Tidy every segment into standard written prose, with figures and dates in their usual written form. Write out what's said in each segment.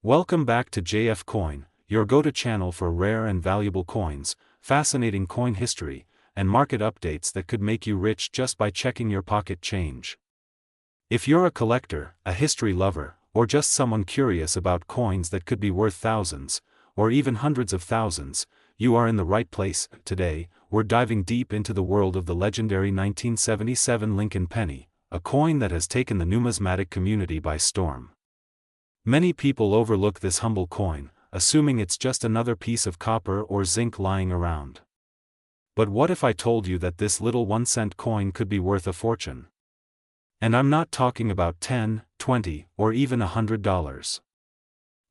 Welcome back to JF Coin, your go-to channel for rare and valuable coins, fascinating coin history, and market updates that could make you rich just by checking your pocket change. If you're a collector, a history lover, or just someone curious about coins that could be worth thousands, or even hundreds of thousands, you are in the right place. Today, we're diving deep into the world of the legendary 1977 Lincoln penny, a coin that has taken the numismatic community by storm. Many people overlook this humble coin, assuming it's just another piece of copper or zinc lying around. But what if I told you that this little 1-cent coin could be worth a fortune? And I'm not talking about $10, $20, or even $100.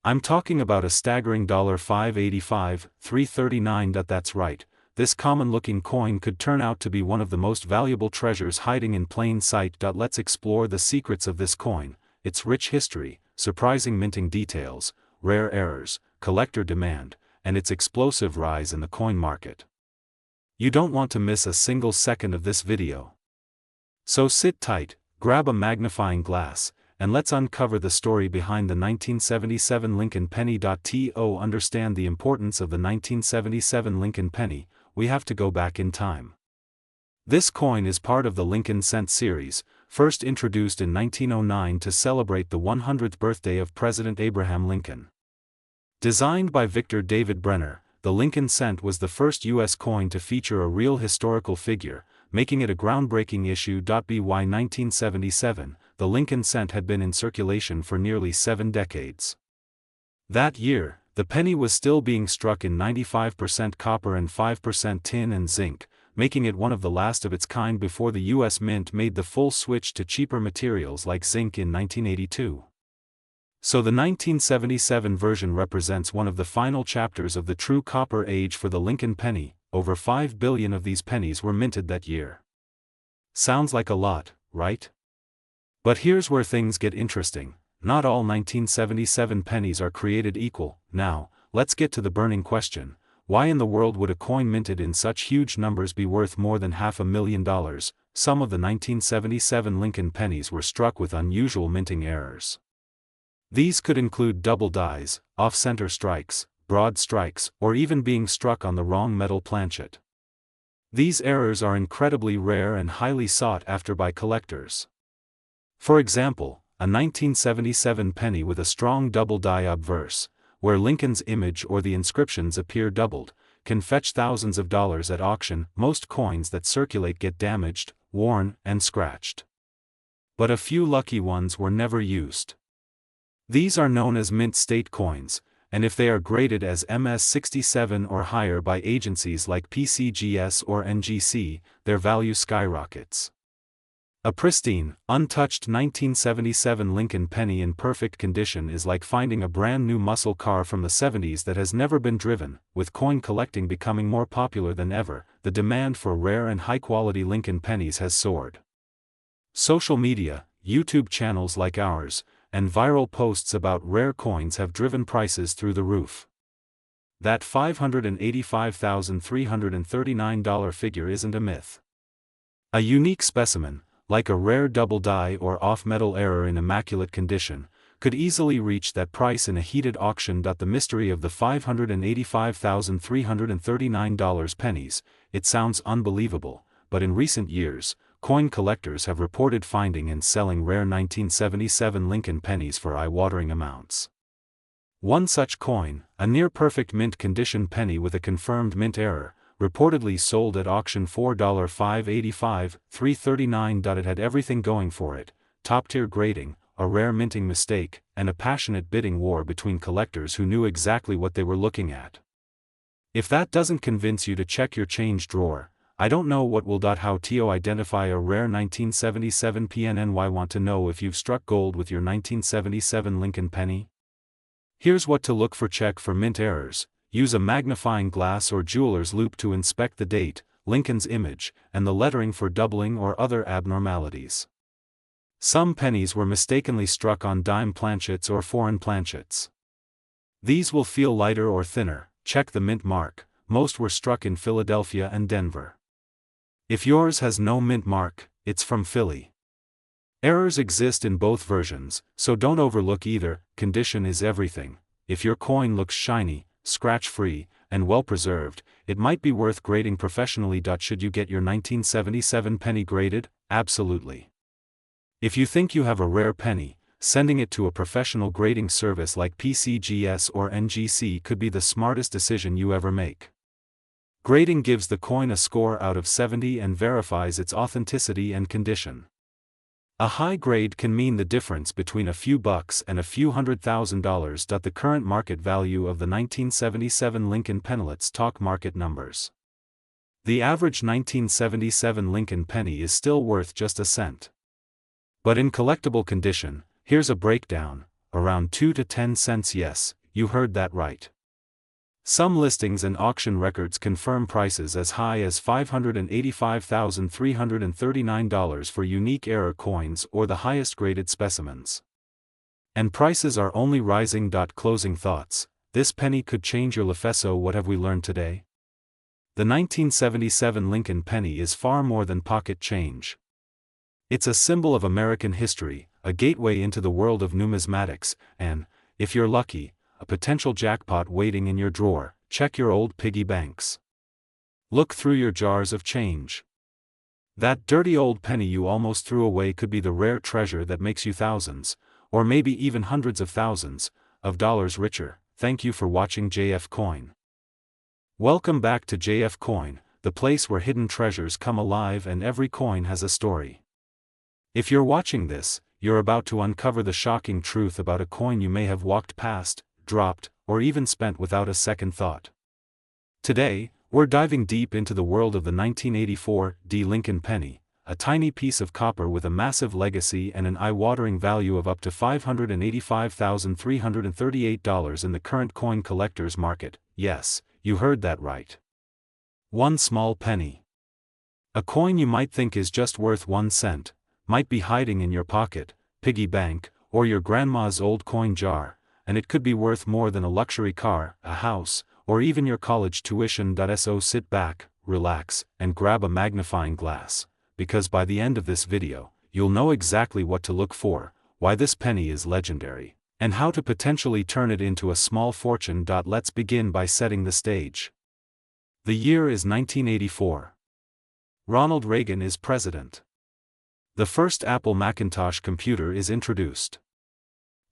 I'm talking about a staggering $5.85, $3.39. That's right, this common-looking coin could turn out to be one of the most valuable treasures hiding in plain sight. Let's explore the secrets of this coin, its rich history, surprising minting details, rare errors, collector demand, and its explosive rise in the coin market. You don't want to miss a single second of this video. So sit tight, grab a magnifying glass, and let's uncover the story behind the 1977 Lincoln penny. To understand the importance of the 1977 Lincoln penny, we have to go back in time. This coin is part of the Lincoln cent series, first introduced in 1909 to celebrate the 100th birthday of President Abraham Lincoln. Designed by Victor David Brenner, the Lincoln cent was the first U.S. coin to feature a real historical figure, making it a groundbreaking issue. By 1977, the Lincoln cent had been in circulation for nearly 7 decades. That year, the penny was still being struck in 95% copper and 5% tin and zinc, making it one of the last of its kind before the U.S. Mint made the full switch to cheaper materials like zinc in 1982. So the 1977 version represents one of the final chapters of the true copper age for the Lincoln penny. Over 5 billion of these pennies were minted that year. Sounds like a lot, right? But here's where things get interesting. Not all 1977 pennies are created equal. Now, let's get to the burning question. Why in the world would a coin minted in such huge numbers be worth more than $500,000? Some of the 1977 Lincoln pennies were struck with unusual minting errors. These could include double dies, off-center strikes, broad strikes, or even being struck on the wrong metal planchet. These errors are incredibly rare and highly sought after by collectors. For example, a 1977 penny with a strong double die obverse, where Lincoln's image or the inscriptions appear doubled, can fetch thousands of dollars at auction. Most coins that circulate get damaged, worn, and scratched. But a few lucky ones were never used. These are known as mint state coins, and if they are graded as MS-67 or higher by agencies like PCGS or NGC, their value skyrockets. A pristine, untouched 1977 Lincoln penny in perfect condition is like finding a brand new muscle car from the 70s that has never been driven. With coin collecting becoming more popular than ever, the demand for rare and high-quality Lincoln pennies has soared. Social media, YouTube channels like ours, and viral posts about rare coins have driven prices through the roof. That $585,339 figure isn't a myth. A unique specimen, like a rare double die or off-metal error in immaculate condition, could easily reach that price in a heated auction. The mystery of the $585,339 pennies, it sounds unbelievable, but in recent years, coin collectors have reported finding and selling rare 1977 Lincoln pennies for eye-watering amounts. One such coin, a near-perfect mint condition penny with a confirmed mint error, reportedly sold at auction for $585, $339. It had everything going for it: top-tier grading, a rare minting mistake, and a passionate bidding war between collectors who knew exactly what they were looking at. If that doesn't convince you to check your change drawer, I don't know what will. How to identify a rare 1977 PNNY? Want to know if you've struck gold with your 1977 Lincoln penny? Here's what to look for: check for mint errors. Use a magnifying glass or jeweler's loupe to inspect the date, Lincoln's image, and the lettering for doubling or other abnormalities. Some pennies were mistakenly struck on dime planchets or foreign planchets. These will feel lighter or thinner. Check the mint mark. Most were struck in Philadelphia and Denver. If yours has no mint mark, it's from Philly. Errors exist in both versions, so don't overlook either. Condition is everything. If your coin looks shiny, scratch-free, and well-preserved, it might be worth grading professionally. Should you get your 1977 penny graded? Absolutely. If you think you have a rare penny, sending it to a professional grading service like PCGS or NGC could be the smartest decision you ever make. Grading gives the coin a score out of 70 and verifies its authenticity and condition. A high grade can mean the difference between a few bucks and a few $100,000. The current market value of the 1977 Lincoln Pennilets talk market numbers. The average 1977 Lincoln penny is still worth just a cent. But in collectible condition, here's a breakdown: around 2 to 10 cents. Yes, you heard that right. Some listings and auction records confirm prices as high as $585,339 for unique error coins or the highest graded specimens. And prices are only rising. Closing thoughts: this penny could change your life. So what have we learned today? The 1977 Lincoln penny is far more than pocket change. It's a symbol of American history, a gateway into the world of numismatics, and, if you're lucky, a potential jackpot waiting in your drawer. Check your old piggy banks. Look through your jars of change. That dirty old penny you almost threw away could be the rare treasure that makes you thousands, or maybe even hundreds of thousands, of dollars richer. Thank you for watching JF Coin. Welcome back to JF Coin, the place where hidden treasures come alive and every coin has a story. If you're watching this, you're about to uncover the shocking truth about a coin you may have walked past, dropped, or even spent without a second thought. Today, we're diving deep into the world of the 1984 Lincoln penny, a tiny piece of copper with a massive legacy and an eye-watering value of up to $585,338 in the current coin collector's market. Yes, you heard that right. One small penny. A coin you might think is just worth 1 cent, might be hiding in your pocket, piggy bank, or your grandma's old coin jar, and it could be worth more than a luxury car, a house, or even your college tuition. So sit back, relax, and grab a magnifying glass, because by the end of this video, you'll know exactly what to look for, why this penny is legendary, and how to potentially turn it into a small fortune. Let's begin by setting the stage. The year is 1984. Ronald Reagan is president. The first Apple Macintosh computer is introduced.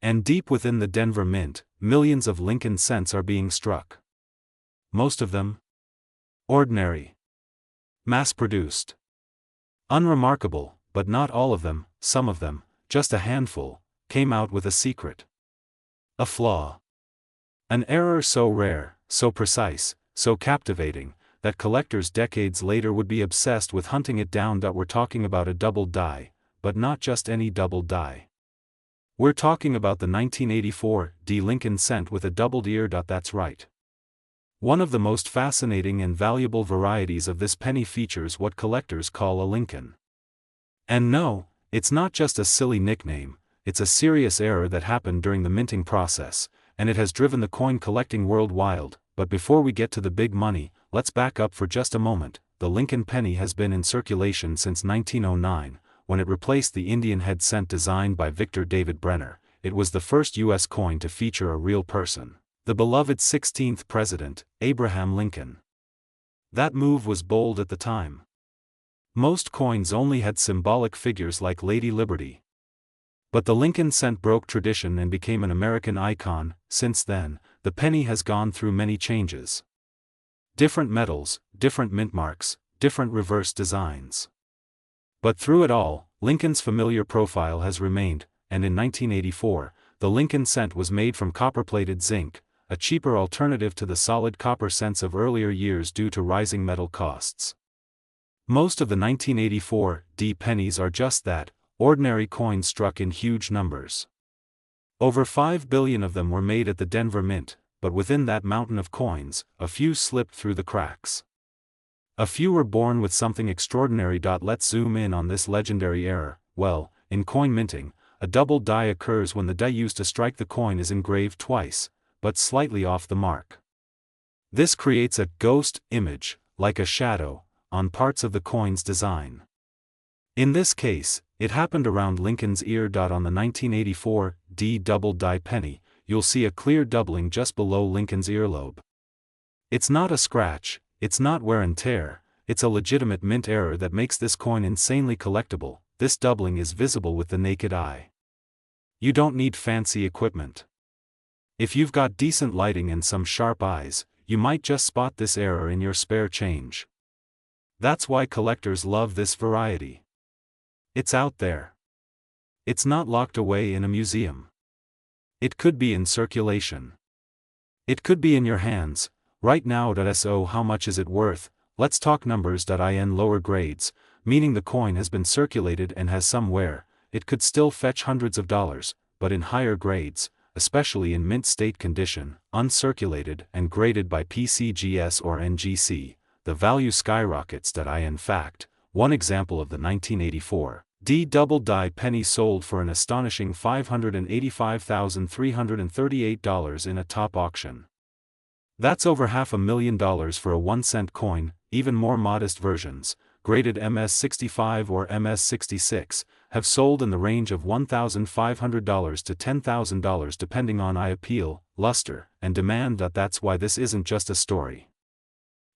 And deep within the Denver Mint, millions of Lincoln cents are being struck. Most of them ordinary, mass-produced, unremarkable, but not all of them. Some of them, just a handful, came out with a secret, a flaw, an error so rare, so precise, so captivating, that collectors decades later would be obsessed with hunting it down. We're talking about a doubled die, but not just any doubled die. We're talking about the 1984 Lincoln cent with a doubled ear. That's right. One of the most fascinating and valuable varieties of this penny features what collectors call a Lincoln. And no, it's not just a silly nickname, it's a serious error that happened during the minting process, and it has driven the coin collecting world wild. But before we get to the big money, let's back up for just a moment. The Lincoln penny has been in circulation since 1909. When it replaced the Indian head cent designed by Victor David Brenner. It was the first U.S. coin to feature a real person, the beloved 16th President, Abraham Lincoln. That move was bold at the time. Most coins only had symbolic figures like Lady Liberty. But the Lincoln cent broke tradition and became an American icon. Since then, the penny has gone through many changes. Different metals, different mint marks, different reverse designs. But through it all, Lincoln's familiar profile has remained, and in 1984, the Lincoln cent was made from copper-plated zinc, a cheaper alternative to the solid copper cents of earlier years due to rising metal costs. Most of the 1984 pennies are just that, ordinary coins struck in huge numbers. Over 5 billion of them were made at the Denver Mint, but within that mountain of coins, a few slipped through the cracks. A few were born with something extraordinary. Let's zoom in on this legendary error. Well, in coin minting, a double die occurs when the die used to strike the coin is engraved twice, but slightly off the mark. This creates a ghost image, like a shadow, on parts of the coin's design. In this case, it happened around Lincoln's ear. On the 1984 D double die penny, you'll see a clear doubling just below Lincoln's earlobe. It's not a scratch, it's not wear and tear, it's a legitimate mint error that makes this coin insanely collectible. This doubling is visible with the naked eye. You don't need fancy equipment. If you've got decent lighting and some sharp eyes, you might just spot this error in your spare change. That's why collectors love this variety. It's out there. It's not locked away in a museum. It could be in circulation. It could be in your hands, right now. So how much is it worth? Let's talk numbers. In lower grades, meaning the coin has been circulated and has some wear, it could still fetch hundreds of dollars, but in higher grades, especially in mint state condition, uncirculated and graded by PCGS or NGC, the value skyrockets. In fact, one example of the 1984 D double die penny sold for an astonishing $585,338 in a top auction. That's over $500,000 for a 1-cent coin. Even more modest versions, graded MS-65 or MS-66, have sold in the range of $1,500 to $10,000 depending on eye appeal, luster, and demand. That's why this isn't just a story.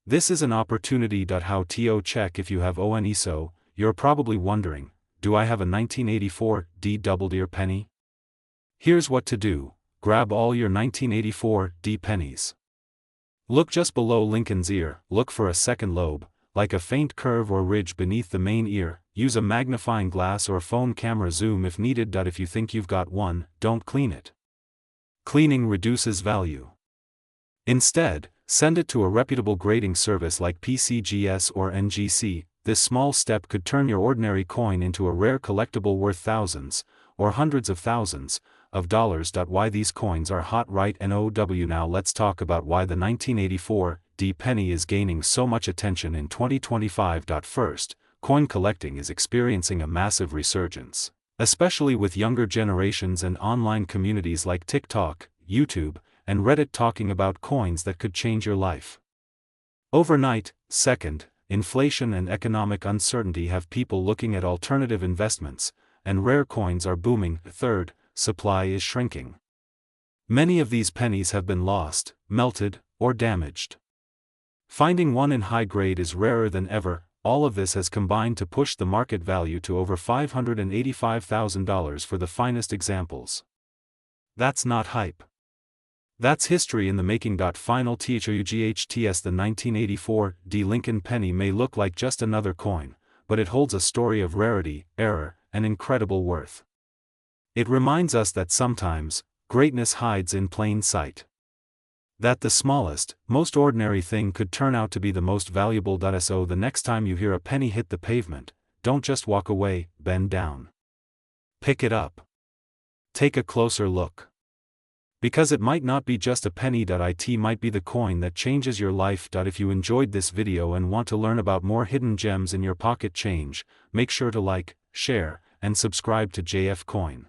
This is an opportunity. How to check if you have one? So, you're probably wondering, do I have a 1984 D double ear penny? Here's what to do: grab all your 1984 D pennies. Look just below Lincoln's ear, look for a second lobe, like a faint curve or ridge beneath the main ear. Use a magnifying glass or phone camera zoom if needed. If you think you've got one, don't clean it. Cleaning reduces value. Instead, send it to a reputable grading service like PCGS or NGC. This small step could turn your ordinary coin into a rare collectible worth thousands, or hundreds of thousands, of dollars. Why these coins are hot right now. Now let's talk about why the 1984 D penny is gaining so much attention in 2025. First, coin collecting is experiencing a massive resurgence, especially with younger generations and online communities like TikTok, YouTube, and Reddit talking about coins that could change your life overnight. Second, inflation and economic uncertainty have people looking at alternative investments, and rare coins are booming. Third, supply is shrinking. Many of these pennies have been lost, melted, or damaged. Finding one in high grade is rarer than ever. All of this has combined to push the market value to over $585,000 for the finest examples. That's not hype. That's history in the making. Final THOUGHTS. The 1984 D Lincoln penny may look like just another coin, but it holds a story of rarity, error, and incredible worth. It reminds us that sometimes, greatness hides in plain sight. That the smallest, most ordinary thing could turn out to be the most valuable. So the next time you hear a penny hit the pavement, don't just walk away, bend down. Pick it up. Take a closer look. Because it might not be just a penny. It might be the coin that changes your life. If you enjoyed this video and want to learn about more hidden gems in your pocket change, make sure to like, share, and subscribe to JF Coin.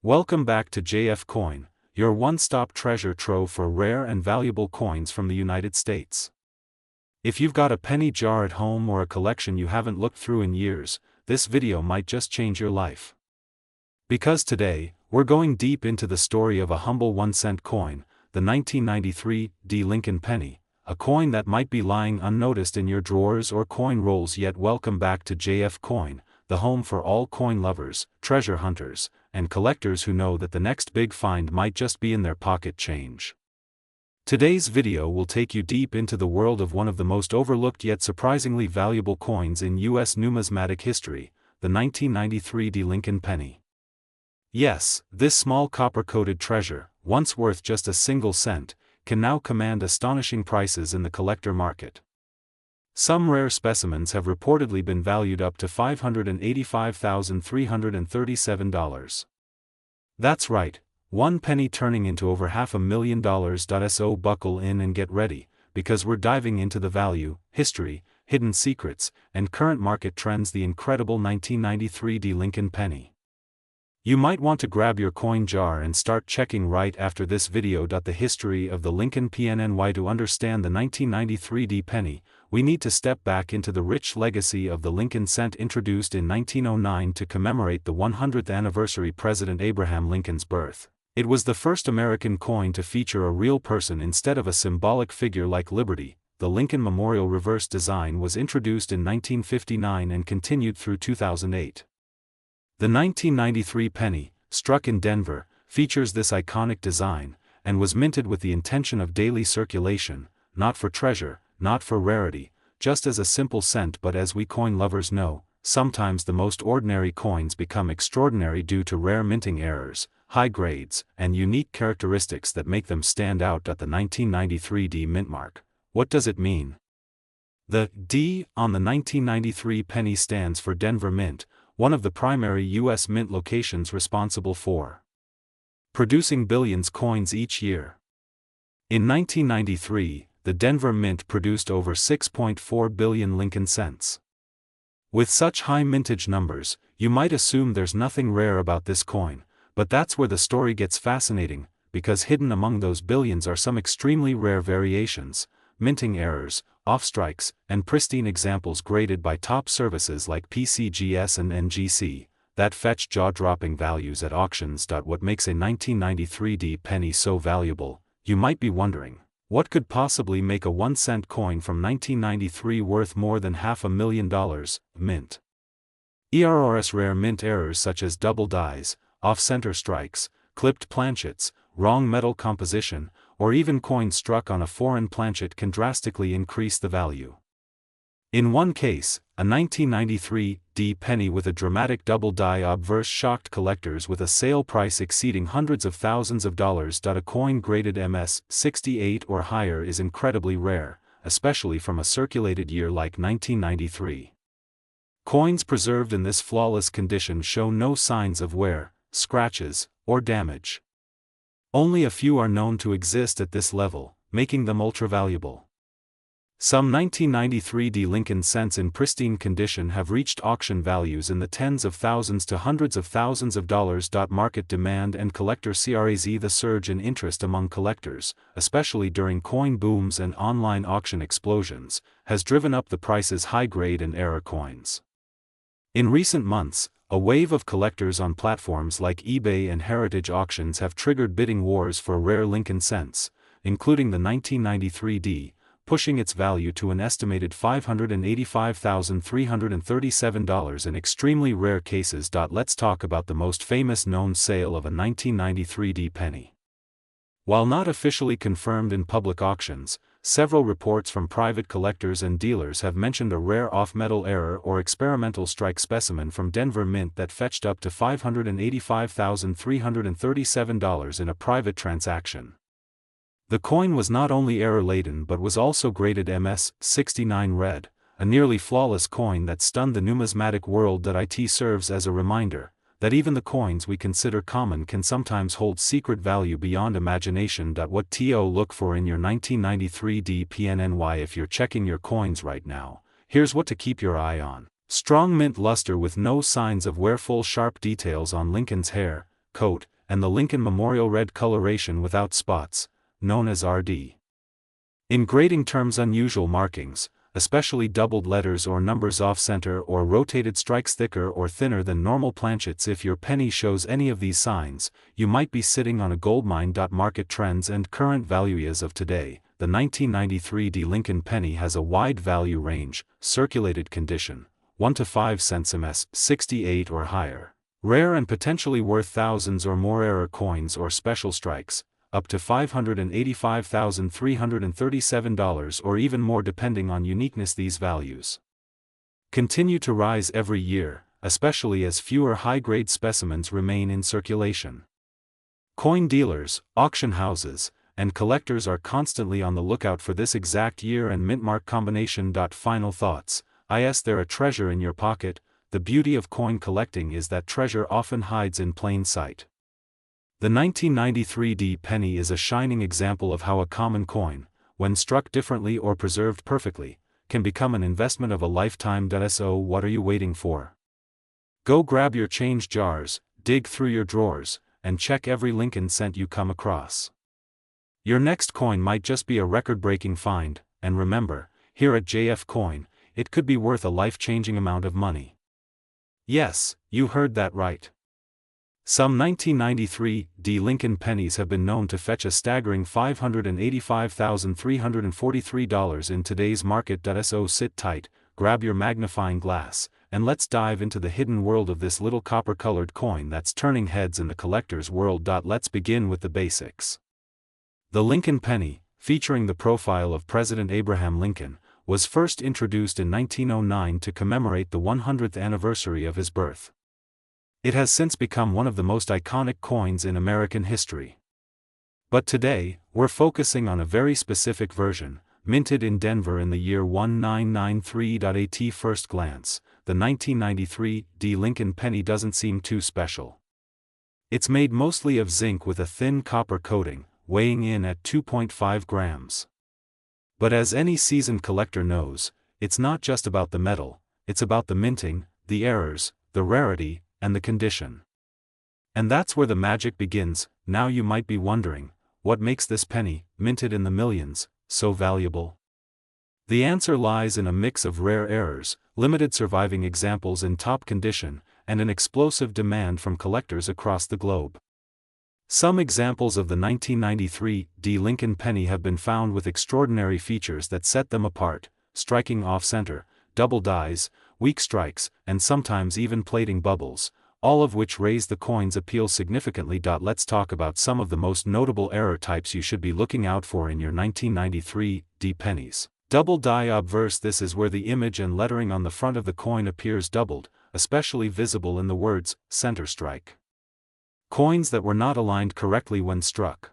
Welcome back to JF Coin, your one-stop treasure trove for rare and valuable coins from the United States. If you've got a penny jar at home or a collection you haven't looked through in years, this video might just change your life. Because today, we're going deep into the story of a humble 1-cent coin, the 1993 D Lincoln penny, a coin that might be lying unnoticed in your drawers or coin rolls. Yet welcome back to JF Coin, the home for all coin lovers, treasure hunters, and collectors who know that the next big find might just be in their pocket change. Today's video will take you deep into the world of one of the most overlooked yet surprisingly valuable coins in U.S. numismatic history, the 1993 D Lincoln penny. Yes, this small copper-coated treasure, once worth just a single cent, can now command astonishing prices in the collector market. Some rare specimens have reportedly been valued up to $585,337. That's right, one penny turning into over $500,000. So buckle in and get ready, because we're diving into the value, history, hidden secrets, and current market trends. The incredible 1993 D Lincoln penny. You might want to grab your coin jar and start checking right after this video. The history of the Lincoln PNNY. To understand the 1993 D penny, we need to step back into the rich legacy of the Lincoln cent, introduced in 1909 to commemorate the 100th anniversary of President Abraham Lincoln's birth. It was the first American coin to feature a real person instead of a symbolic figure like Liberty. The Lincoln Memorial reverse design was introduced in 1959 and continued through 2008. The 1993 penny, struck in Denver, features this iconic design, and was minted with the intention of daily circulation, not for treasure, not for rarity, just as a simple cent. But as we coin lovers know, sometimes the most ordinary coins become extraordinary due to rare minting errors, high grades, and unique characteristics that make them stand out. The 1993 D mint mark. What does it mean? The D on the 1993 penny stands for Denver Mint, one of the primary U.S. mint locations responsible for producing billions coins each year. In 1993, the Denver Mint produced over 6.4 billion Lincoln cents. With such high mintage numbers, you might assume there's nothing rare about this coin, but that's where the story gets fascinating, because hidden among those billions are some extremely rare variations, minting errors, off-strikes, and pristine examples graded by top services like PCGS and NGC, that fetch jaw-dropping values at auctions. What makes a 1993 D penny so valuable, you might be wondering? What could possibly make a 1-cent coin from 1993 worth more than $500,000? Mint errors. Rare mint errors such as double dies, off-center strikes, clipped planchets, wrong metal composition, or even coins struck on a foreign planchet can drastically increase the value. In one case, a 1993 D penny with a dramatic double die obverse shocked collectors with a sale price exceeding hundreds of thousands of dollars. A coin graded MS 68 or higher is incredibly rare, especially from a circulated year like 1993. Coins preserved in this flawless condition show no signs of wear, scratches, or damage. Only a few are known to exist at this level, making them ultra-valuable. Some 1993 D Lincoln cents in pristine condition have reached auction values in the tens of thousands to hundreds of thousands of dollars. Market demand and collector craze. The surge in interest among collectors, especially during coin booms and online auction explosions, has driven up the prices high-grade and error coins. In recent months, a wave of collectors on platforms like eBay and heritage auctions have triggered bidding wars for rare Lincoln cents, including the 1993 D, pushing its value to an estimated $585,337 in extremely rare cases. Let's talk about the most famous known sale of a 1993 D penny. While not officially confirmed in public auctions, several reports from private collectors and dealers have mentioned a rare off-metal error or experimental strike specimen from Denver Mint that fetched up to $585,337 in a private transaction. The coin was not only error-laden but was also graded MS 69 red, a nearly flawless coin that stunned the numismatic world. It serves as a reminder that even the coins we consider common can sometimes hold secret value beyond imagination. What to look for in your 1993 D PNNY? If you're checking your coins right now, here's what to keep your eye on. Strong mint luster with no signs of wear. Full sharp details on Lincoln's hair, coat, and the Lincoln Memorial red coloration without spots, known as RD. In grading terms, unusual markings, especially doubled letters or numbers off-center or rotated strikes thicker or thinner than normal planchets. If your penny shows any of these signs, you might be sitting on a goldmine. Market trends and current value. As of today, the 1993 D Lincoln penny has a wide value range, circulated condition, 1 to 5 cents MS 68 or higher. Rare and potentially worth thousands or more. Error coins or special strikes, up to $585,337 or even more depending on uniqueness. These values continue to rise every year, especially as fewer high-grade specimens remain in circulation. Coin dealers, auction houses, and collectors are constantly on the lookout for this exact year and mint mark combination. Final thoughts. Is there a treasure in your pocket? The beauty of coin collecting is that treasure often hides in plain sight. The 1993 D penny is a shining example of how a common coin, when struck differently or preserved perfectly, can become an investment of a lifetime. So what are you waiting for? Go grab your change jars, dig through your drawers, and check every Lincoln cent you come across. Your next coin might just be a record-breaking find, and remember, here at JF Coin, it could be worth a life-changing amount of money. Yes, you heard that right. Some 1993 Lincoln pennies have been known to fetch a staggering $585,343 in today's market. So sit tight, grab your magnifying glass, and let's dive into the hidden world of this little copper-colored coin that's turning heads in the collector's world. Let's begin with the basics. The Lincoln penny, featuring the profile of President Abraham Lincoln, was first introduced in 1909 to commemorate the 100th anniversary of his birth. It has since become one of the most iconic coins in American history. But today, we're focusing on a very specific version, minted in Denver in the year 1993. At first glance, the 1993 Lincoln penny doesn't seem too special. It's made mostly of zinc with a thin copper coating, weighing in at 2.5 grams. But as any seasoned collector knows, it's not just about the metal, it's about the minting, the errors, the rarity, and the condition. And that's where the magic begins. Now you might be wondering, what makes this penny, minted in the millions, so valuable? The answer lies in a mix of rare errors, limited surviving examples in top condition, and an explosive demand from collectors across the globe. Some examples of the 1993 Lincoln penny have been found with extraordinary features that set them apart: striking off-center, double dies, weak strikes, and sometimes even plating bubbles, all of which raise the coin's appeal significantly. Let's talk about some of the most notable error types you should be looking out for in your 1993 pennies. Double die obverse. This is where the image and lettering on the front of the coin appears doubled, especially visible in the words, center strike. Coins that were not aligned correctly when struck.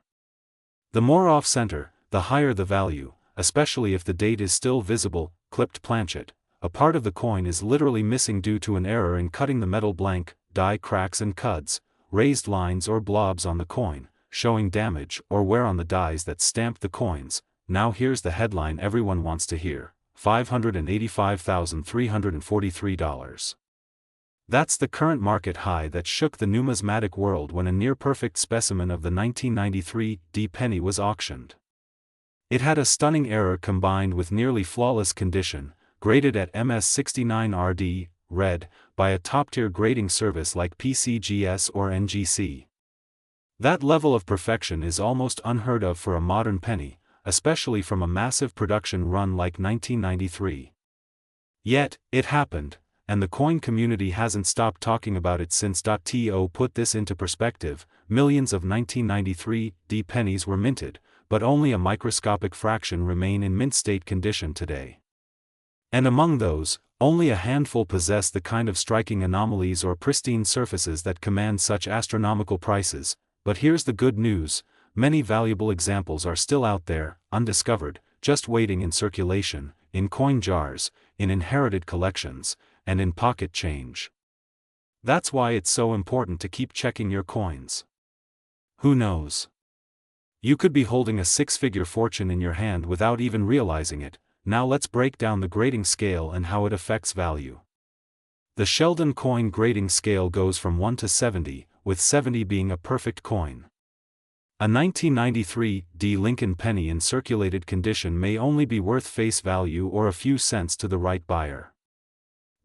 The more off-center, the higher the value, especially if the date is still visible. Clipped planchet. A part of the coin is literally missing due to an error in cutting the metal blank. Die cracks and cuds, raised lines or blobs on the coin, showing damage or wear on the dies that stamped the coins. Now here's the headline everyone wants to hear: $585,343. That's the current market high that shook the numismatic world when a near-perfect specimen of the 1993 penny was auctioned. It had a stunning error combined with nearly flawless condition, graded at MS69RD, red, by a top-tier grading service like PCGS or NGC. That level of perfection is almost unheard of for a modern penny, especially from a massive production run like 1993. Yet, it happened, and the coin community hasn't stopped talking about it since. To put this into perspective, millions of 1993 pennies were minted, but only a microscopic fraction remain in mint state condition today. And among those, only a handful possess the kind of striking anomalies or pristine surfaces that command such astronomical prices. But here's the good news: many valuable examples are still out there, undiscovered, just waiting in circulation, in coin jars, in inherited collections, and in pocket change. That's why it's so important to keep checking your coins. Who knows? You could be holding a six-figure fortune in your hand without even realizing it. Now let's break down the grading scale and how it affects value. The Sheldon coin grading scale goes from 1 to 70, with 70 being a perfect coin. A 1993 Lincoln penny in circulated condition may only be worth face value or a few cents to the right buyer.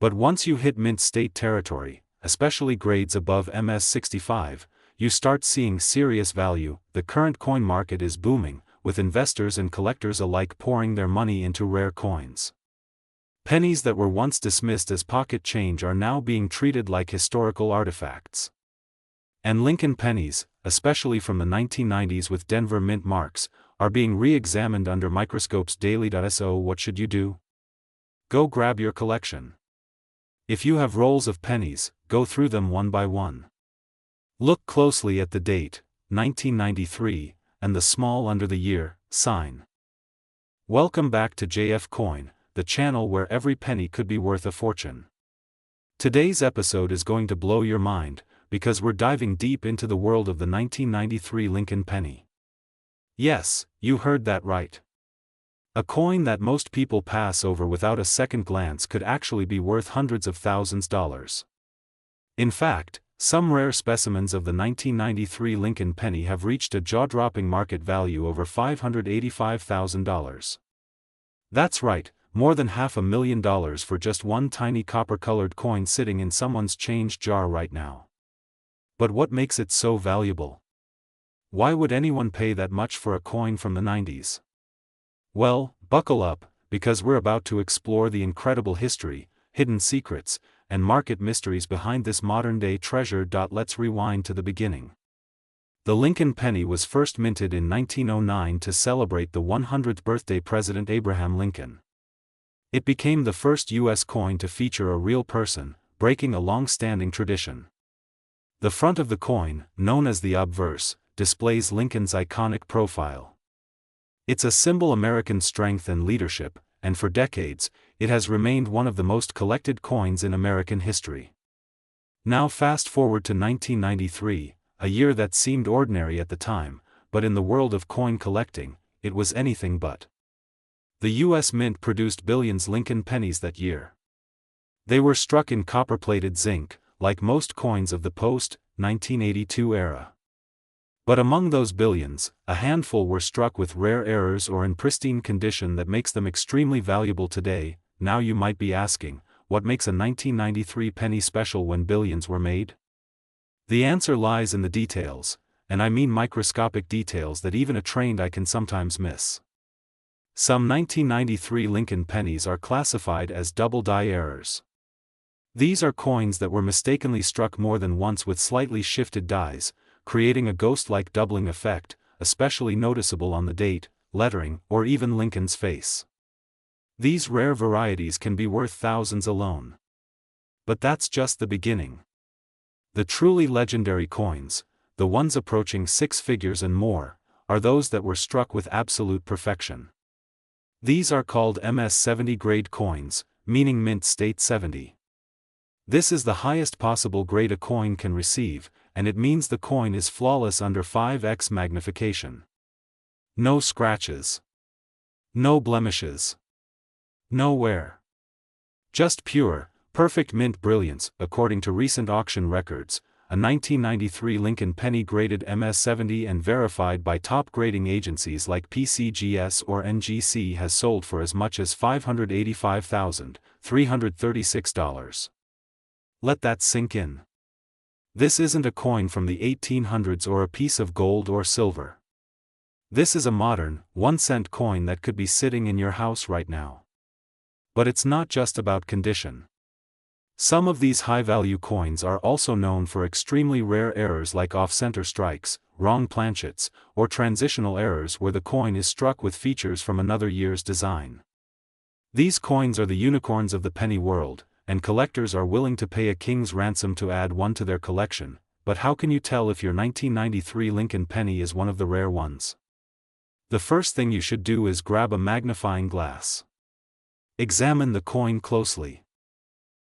But once you hit mint state territory, especially grades above MS65, you start seeing serious value. The current coin market is booming, with investors and collectors alike pouring their money into rare coins. Pennies that were once dismissed as pocket change are now being treated like historical artifacts. And Lincoln pennies, especially from the 1990s with Denver mint marks, are being re-examined under microscopes daily. So what should you do? Go grab your collection. If you have rolls of pennies, go through them one by one. Look closely at the date, 1993, and the small under the year sign. Welcome back to JF Coin, the channel where every penny could be worth a fortune. Today's episode is going to blow your mind, because we're diving deep into the world of the 1993 Lincoln penny. Yes, you heard that right. A coin that most people pass over without a second glance could actually be worth hundreds of thousands of dollars. In fact, Some rare specimens of the 1993 Lincoln penny have reached a jaw-dropping market value over $585,000. That's right, more than $500,000 for just one tiny copper-colored coin sitting in someone's change jar right now. But what makes it so valuable? Why would anyone pay that much for a coin from the 90s? Well, buckle up, because we're about to explore the incredible history, hidden secrets, and market mysteries behind this modern-day treasure. Let's rewind to the beginning. The Lincoln penny was first minted in 1909 to celebrate the 100th birthday President Abraham Lincoln. It became the first U.S. coin to feature a real person, breaking a long-standing tradition. The front of the coin, known as the obverse, displays Lincoln's iconic profile. It's a symbol of American strength and leadership, and for decades, it has remained one of the most collected coins in American history. Now fast forward to 1993, a year that seemed ordinary at the time, but in the world of coin collecting, it was anything but. The U.S. Mint produced billions Lincoln pennies that year. They were struck in copper-plated zinc, like most coins of the post-1982 era. But among those billions, a handful were struck with rare errors or in pristine condition that makes them extremely valuable today. Now you might be asking, what makes a 1993 penny special when billions were made? The answer lies in the details, and I mean microscopic details that even a trained eye can sometimes miss. Some 1993 Lincoln pennies are classified as double die errors. These are coins that were mistakenly struck more than once with slightly shifted dies, creating a ghost-like doubling effect, especially noticeable on the date, lettering, or even Lincoln's face. These rare varieties can be worth thousands alone. But that's just the beginning. The truly legendary coins, the ones approaching 6 figures and more, are those that were struck with absolute perfection. These are called MS-70 grade coins, meaning mint state 70. This is the highest possible grade a coin can receive, and it means the coin is flawless under 5x magnification. No scratches. No blemishes. No wear. Just pure, perfect mint brilliance. According to recent auction records, a 1993 Lincoln penny graded MS-70 and verified by top grading agencies like PCGS or NGC has sold for as much as $585,336. Let that sink in. This isn't a coin from the 1800s or a piece of gold or silver. This is a modern, 1-cent coin that could be sitting in your house right now. But it's not just about condition. Some of these high-value coins are also known for extremely rare errors like off-center strikes, wrong planchets, or transitional errors where the coin is struck with features from another year's design. These coins are the unicorns of the penny world, and collectors are willing to pay a king's ransom to add one to their collection. But how can you tell if your 1993 Lincoln penny is one of the rare ones? The first thing you should do is grab a magnifying glass. Examine the coin closely.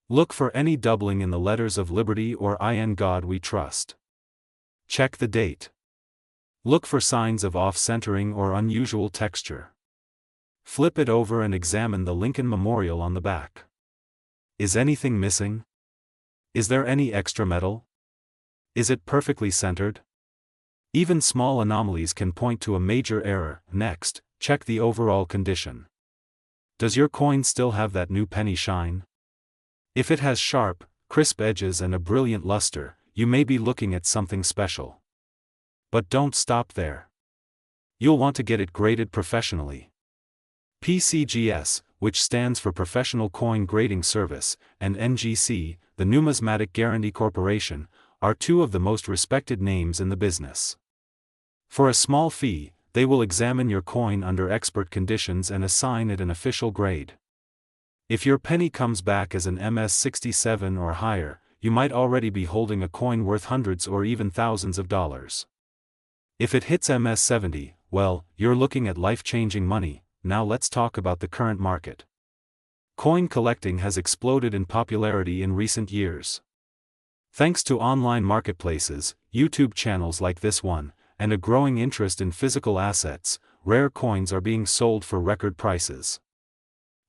Look for any doubling in the letters of Liberty or In God We Trust. Check the date. Look for signs of off-centering or unusual texture. Flip it over and examine the Lincoln Memorial on the back. Is anything missing? Is there any extra metal? Is it perfectly centered? Even small anomalies can point to a major error. Next, check the overall condition. Does your coin still have that new penny shine? If it has sharp, crisp edges and a brilliant luster, you may be looking at something special. But don't stop there. You'll want to get it graded professionally. PCGS, which stands for Professional Coin Grading Service, and NGC, the Numismatic Guarantee Corporation, are two of the most respected names in the business. For a small fee, they will examine your coin under expert conditions and assign it an official grade. If your penny comes back as an MS-67 or higher, you might already be holding a coin worth hundreds or even thousands of dollars. If it hits MS-70, well, you're looking at life-changing money. Now let's talk about the current market. Coin collecting has exploded in popularity in recent years. Thanks to online marketplaces, YouTube channels like this one, and a growing interest in physical assets, rare coins are being sold for record prices.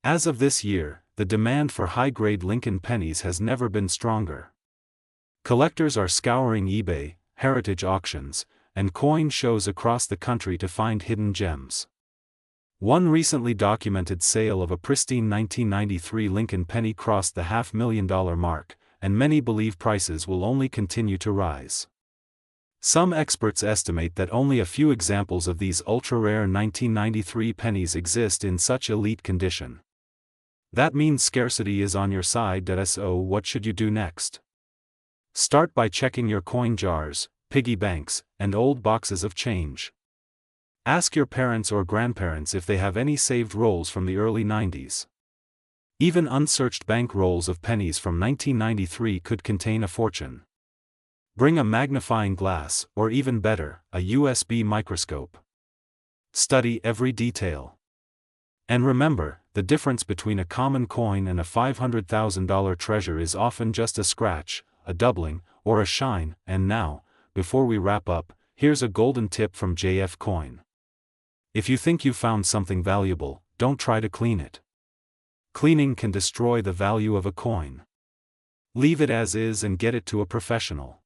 As of this year, the demand for high-grade Lincoln pennies has never been stronger. Collectors are scouring eBay, heritage auctions, and coin shows across the country to find hidden gems. One recently documented sale of a pristine 1993 Lincoln penny crossed the $500,000 mark, and many believe prices will only continue to rise. Some experts estimate that only a few examples of these ultra-rare 1993 pennies exist in such elite condition. That means scarcity is on your side. So what should you do next? Start by checking your coin jars, piggy banks, and old boxes of change. Ask your parents or grandparents if they have any saved rolls from the early 90s. Even unsearched bank rolls of pennies from 1993 could contain a fortune. Bring a magnifying glass, or even better, a USB microscope. Study every detail. And remember, the difference between a common coin and a $500,000 treasure is often just a scratch, a doubling, or a shine. And now, before we wrap up, here's a golden tip from JF Coin. If you think you found something valuable, don't try to clean it. Cleaning can destroy the value of a coin. Leave it as is and get it to a professional.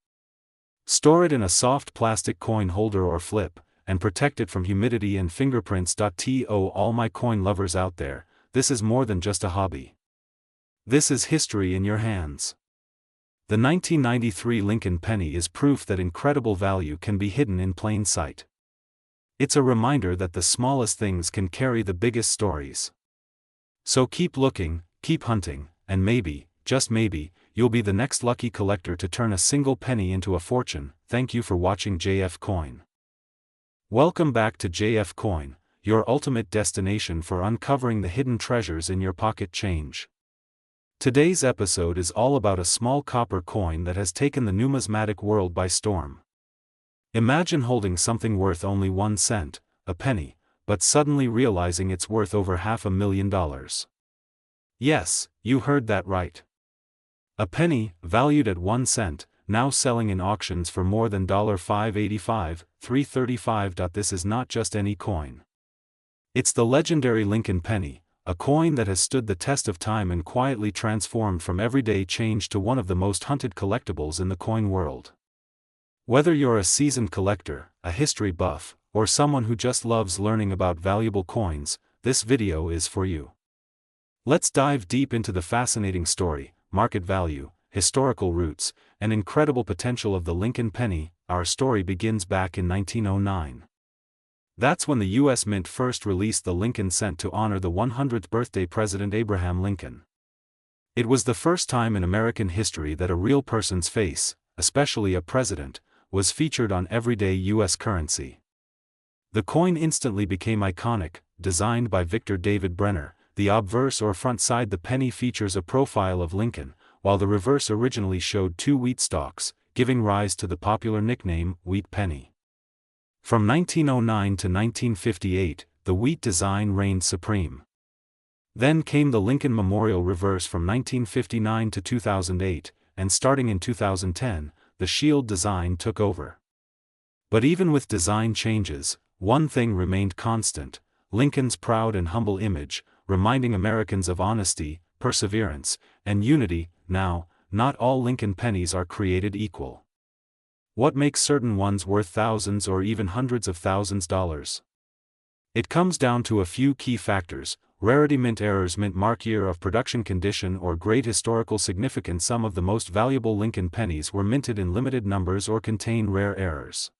Store it in a soft plastic coin holder or flip, and protect it from humidity and fingerprints. To all my coin lovers out there, this is more than just a hobby. This is history in your hands. The 1993 Lincoln penny is proof that incredible value can be hidden in plain sight. It's a reminder that the smallest things can carry the biggest stories. So keep looking, keep hunting, and maybe, just maybe, you'll be the next lucky collector to turn a single penny into a fortune. Thank you for watching JF Coin. Welcome back to JF Coin, your ultimate destination for uncovering the hidden treasures in your pocket change. Today's episode is all about a small copper coin that has taken the numismatic world by storm. Imagine holding something worth only 1 cent, a penny, but suddenly realizing it's worth over $500,000. Yes, you heard that right. A penny, valued at 1 cent, now selling in auctions for more than $5.85, $3.35. This is not just any coin. It's the legendary Lincoln penny, a coin that has stood the test of time and quietly transformed from everyday change to one of the most hunted collectibles in the coin world. Whether you're a seasoned collector, a history buff, or someone who just loves learning about valuable coins, this video is for you. Let's dive deep into the fascinating story, market value, historical roots, and incredible potential of the Lincoln penny. Our story begins back in 1909. That's when the U.S. Mint first released the Lincoln cent to honor the 100th birthday President Abraham Lincoln. It was the first time in American history that a real person's face, especially a president, was featured on everyday U.S. currency. The coin instantly became iconic, designed by Victor David Brenner. The obverse or front side the penny features a profile of Lincoln, while the reverse originally showed 2 wheat stalks, giving rise to the popular nickname, Wheat Penny. From 1909 to 1958, the wheat design reigned supreme. Then came the Lincoln Memorial reverse from 1959 to 2008, and starting in 2010, the shield design took over. But even with design changes, one thing remained constant: Lincoln's proud and humble image, reminding Americans of honesty, perseverance, and unity. Now, not all Lincoln pennies are created equal. What makes certain ones worth thousands or even hundreds of thousands of dollars? It comes down to a few key factors: rarity, mint errors, mint mark, year of production, condition, or great historical significance. Some of the most valuable Lincoln pennies were minted in limited numbers or contain rare errors.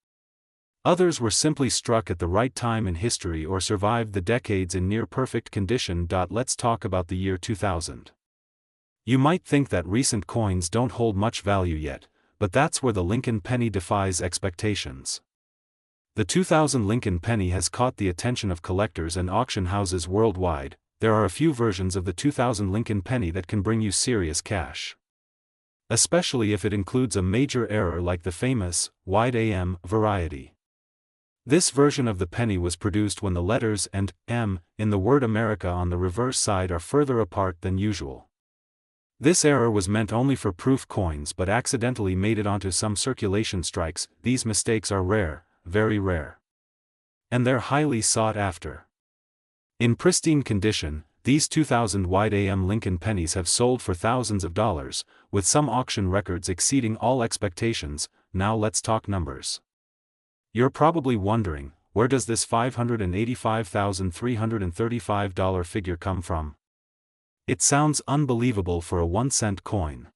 Others were simply struck at the right time in history or survived the decades in near-perfect condition. Let's talk about the year 2000. You might think that recent coins don't hold much value yet, but that's where the Lincoln penny defies expectations. The 2000 Lincoln penny has caught the attention of collectors and auction houses worldwide. There are a few versions of the 2000 Lincoln penny that can bring you serious cash. Especially if it includes a major error like the famous, wide AM variety. This version of the penny was produced when the letters and M in the word America on the reverse side are further apart than usual. This error was meant only for proof coins but accidentally made it onto some circulation strikes. These mistakes are rare, very rare. And they're highly sought after. In pristine condition, These 2000 wide AM Lincoln pennies have sold for thousands of dollars, with some auction records exceeding all expectations. Now let's talk numbers. You're probably wondering, where does this $585,335 figure come from? It sounds unbelievable for a 1-cent coin.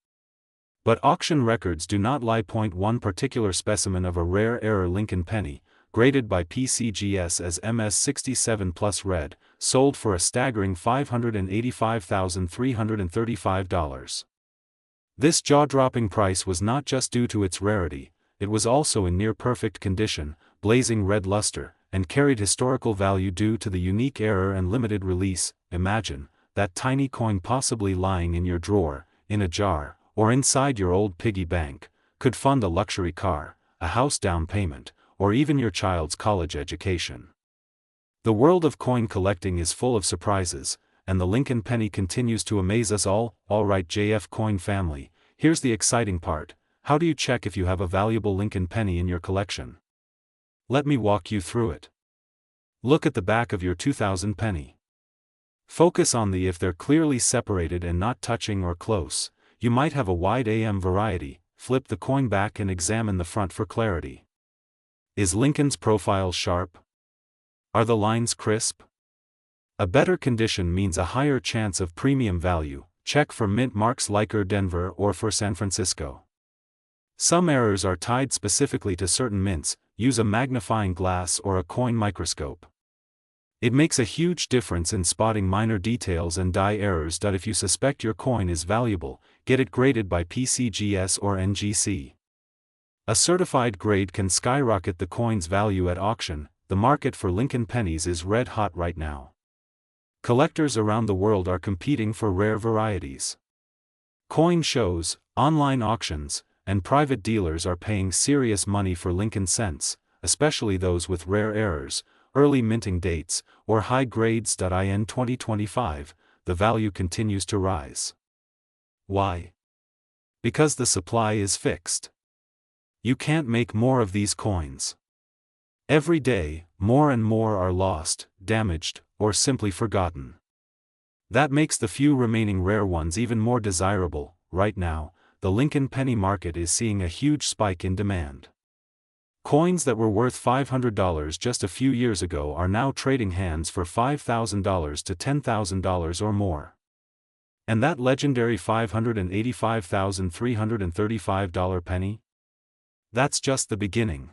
But auction records do not lie. One particular specimen of a rare error Lincoln penny, graded by PCGS as MS67 Plus Red, sold for a staggering $585,335. This jaw-dropping price was not just due to its rarity, it was also in near-perfect condition, blazing red luster, and carried historical value due to the unique error and limited release. Imagine that tiny coin possibly lying in your drawer, in a jar, or inside your old piggy bank, could fund a luxury car, a house down payment, or even your child's college education. The world of coin collecting is full of surprises, and the Lincoln penny continues to amaze us all. Alright JF Coin family, here's the exciting part. How do you check if you have a valuable Lincoln penny in your collection? Let me walk you through it. Look at the back of your 2000 penny. Focus on the if they're clearly separated and not touching or close. You might have a wide AM variety. Flip the coin back and examine the front for clarity. Is Lincoln's profile sharp? Are the lines crisp? A better condition means a higher chance of premium value. Check for mint marks like Denver or for San Francisco. Some errors are tied specifically to certain mints. Use a magnifying glass or a coin microscope. It makes a huge difference in spotting minor details and die errors. If you suspect your coin is valuable, get it graded by PCGS or NGC. A certified grade can skyrocket the coin's value at auction. The market for Lincoln pennies is red hot right now. Collectors around the world are competing for rare varieties. Coin shows, online auctions, and private dealers are paying serious money for Lincoln cents, especially those with rare errors, early minting dates, or high grades. In 2025, the value continues to rise. Why? Because the supply is fixed. You can't make more of these coins. Every day, more and more are lost, damaged, or simply forgotten. That makes the few remaining rare ones even more desirable. Right now, the Lincoln penny market is seeing a huge spike in demand. Coins that were worth $500 just a few years ago are now trading hands for $5,000 to $10,000 or more. And that legendary $585,335 penny? That's just the beginning.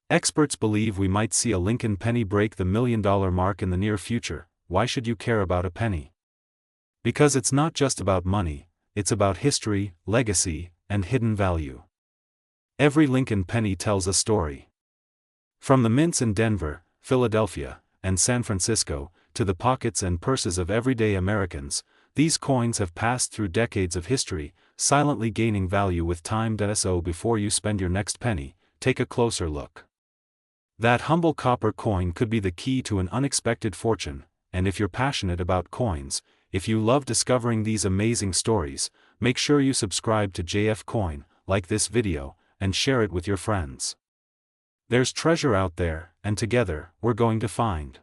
Experts believe we might see a Lincoln penny break the $1 million mark in the near future. Why should you care about a penny? Because it's not just about money, it's about history, legacy, and hidden value. Every Lincoln penny tells a story. From the mints in Denver, Philadelphia, and San Francisco, to the pockets and purses of everyday Americans, these coins have passed through decades of history, silently gaining value with time. So before you spend your next penny, take a closer look. That humble copper coin could be the key to an unexpected fortune, and if you're passionate about coins, if you love discovering these amazing stories, make sure you subscribe to JF Coin, like this video, and share it with your friends. There's treasure out there, and together, we're going to find